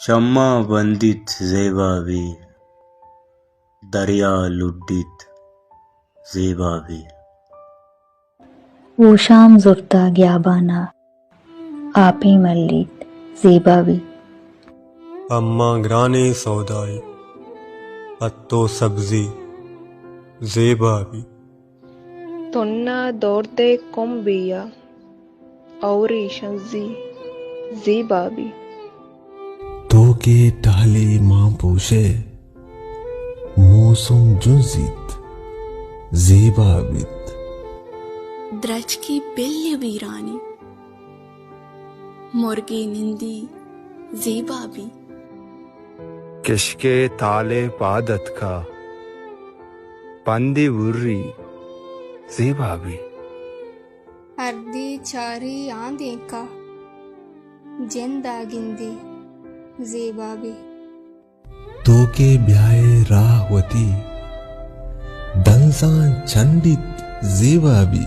शम्मा बंदित ज़ेबा भी, दरिया लुड्डित ज़ेबा भी। वो शाम ज़ुर्ता ग्याबाना, आपी मल्लित ज़ेबा भी। अम्मा ग्राने सौदाई, अत्तो सब्जी ज़ेबा भी। तोन्ना दौड़ते कोम्बिया, औरी शंजी ज़ेबा भी। तो के टहले मां पोशे, मौसम जुंजीत ज़ेबा बित। द्रज की बिल्ली वीरानी, मुर्गी निंदी ज़ेबा भी। किश्के ताले पादत का, पंदी उर्री ज़ेबा भी। अर्दी चारी आंधी का, जिंदागिंदी ज़ेबा भी। तो के ब्याए राहवती, दंसान चंडित ज़ेबा भी।